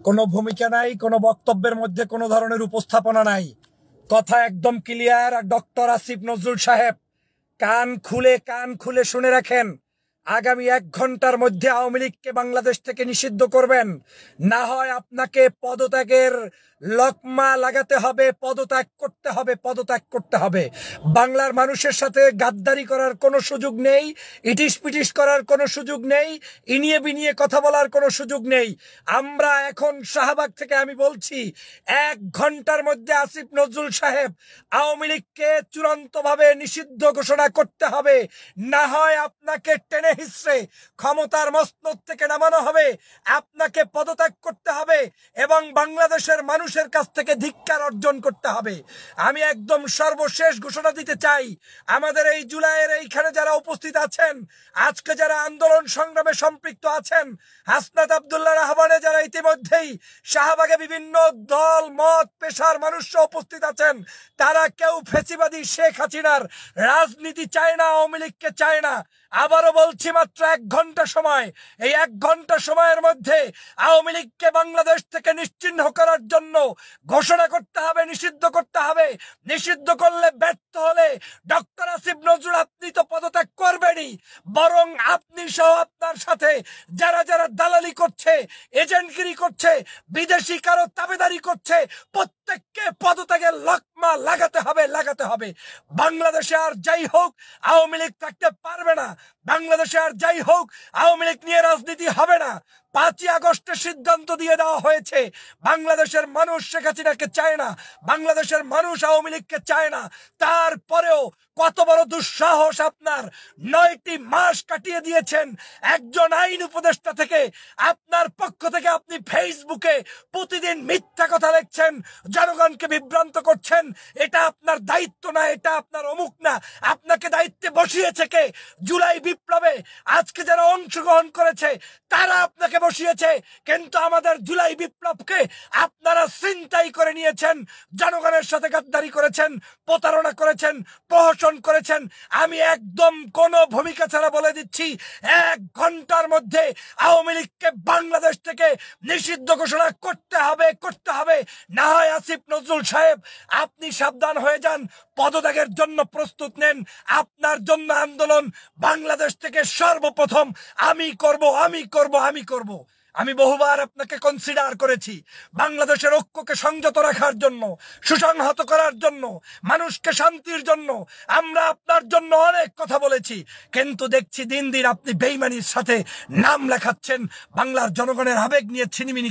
কোনো ভূমিকা নাই, কোনো বক্তব্যের মধ্যে কোনো ধরনের উপস্থাপনা নাই। কথা একদম ক্লিয়ার। আর ডক্টর আসিফ নজরুল সাহেব, কান খুলে শুনে রাখেন, আগামী 1 ঘন্টার মধ্যে আওয়ামী লীগকে বাংলাদেশ থেকে নিষিদ্ধ করবেন, না হয় আপনাকে পদত্যাগের লকমা লাগাতে হবে, পদত্যাগ করতে হবে। বাংলার মানুষের সাথে গাদ্দারি করার কোনো সুযোগ নেই, ইটিস পিটিস করার কোনো সুযোগ নেই, ইনিয়ে বিনিয়ে কথা বলার কোনো সুযোগ নেই। আমরা এখন শাহবাগ থেকে আমি বলছি, 1 ঘন্টার মধ্যে আসিফ নজরুল সাহেব আওয়ামী লীগকে চূড়ান্তভাবে নিষিদ্ধ ঘোষণা করতে হবে, না হয় আপনাকে টেনে হিসড়ে ক্ষমতার মসনদ থেকে নামানো হবে, আপনাকে পদত্যাগ করতে হবে এবং বাংলাদেশের মানুষের কাছ থেকে ধিক্কার অর্জন করতে হবে। আমি একদম সর্বশেষ ঘোষণা দিতে চাই, আমাদের এই জুলাইয়ের এইখানে যারা উপস্থিত আছেন, আজকে যারা আন্দোলন সংগ্রামে সম্পৃক্ত আছেন, হাসনাত আব্দুল্লাহর আহ্বানে যারা ইতিমধ্যেই শাহবাগে বিভিন্ন দল মত পেশার মানুষরা উপস্থিত আছেন, তারা কেউ ফেসিবাদী শেখ হাসিনার রাজনীতি চায় না, আওয়ামী লীগকে চায় না। আবারও বলছি, মাত্র 1 ঘন্টা সময়। এই 1 ঘন্টা সময়ের মধ্যে আওয়ামী লীগকে বাংলাদেশ থেকে নিশ্চিহ্ন করার জন্য ঘোষণা করতে হবে, নিষিদ্ধ করতে হবে। নিষিদ্ধ করলে, ব্যর্থ হলে ডক্টর আসিফ নজরুল আপনি তো পদত্যাগ করবেনই, বরং আপনি সহ আপনার সাথে যারা যারা দালালি করছে, এজেন্টগিরি করছে, বিদেশি কারো তাবেদারি করছে, প্রত্যেককে পদত্যাগের লকমা লাগাতে হবে। বাংলাদেশে আর যাই হোক আওয়ামী লীগ থাকতে পারবে না। বাংলাদেশে আর যাই হোক আওয়ামী লীগ নিয়ে রাজনীতি হবে না। 5ই আগস্টে সিদ্ধান্ত দিয়ে দেওয়া হয়েছে, বাংলাদেশের মানুষ শেখ হাসিনাকে চায় না, বাংলাদেশের মানুষ আওয়ামী লীগকে চায় না। তারপরেও কত বড় দুঃসাহস আপনার! 9টি মাস কাটিয়ে দিয়েছেন একজন আইন উপদেষ্টা থেকে, আপনার পক্ষ থেকে আপনি ফেসবুকে প্রতিদিন মিথ্যা কথা লিখছেন, জনগণকে বিভ্রান্ত করছেন। এটা আপনার দায়িত্ব না, এটা আপনার অমুক না। আপনাকে দায়িত্বে বসিয়েছে কে? জুলাই বিপ্লবে আজকে যারা অংশগ্রহণ করেছে তারা আপনাকে বসিয়েছে, কিন্তু আমাদের জুলাই বিপ্লবকে আপনারা ছিনতাই করে নিয়েছেন, জনগণের সাথে গাদ্দারি করেছেন, প্রতারণা করেছেন, প্রহসন করেছেন। আমি একদম কোনো ভূমিকা ছাড়া বলে দিচ্ছি, 1 ঘন্টার মধ্যে আওয়ামী লীগকে বাংলাদেশ থেকে নিষিদ্ধ ঘোষণা করতে হবে। না হয় আসিফ নজরুল সাহেব আপনি সাবধান হয়ে যান, পদত্যাগের জন্য প্রস্তুত নেন। আপনার জন্য আন্দোলন বাংলাদেশ থেকে সর্বপ্রথম আমি করব। আমি বহুবার আপনাকে কনসিডার করেছি বাংলাদেশের ঐক্যকে সংযত রাখার জন্য, সুসংহত করার জন্য, মানুষকে শান্তির জন্য। আমরা আপনার জন্য অনেক কথা বলেছি, কিন্তু দেখছি দিন দিন আপনি বেইমানির সাথে নাম লেখাচ্ছেন, বাংলার জনগণের আবেগ নিয়ে ছিনিমিনি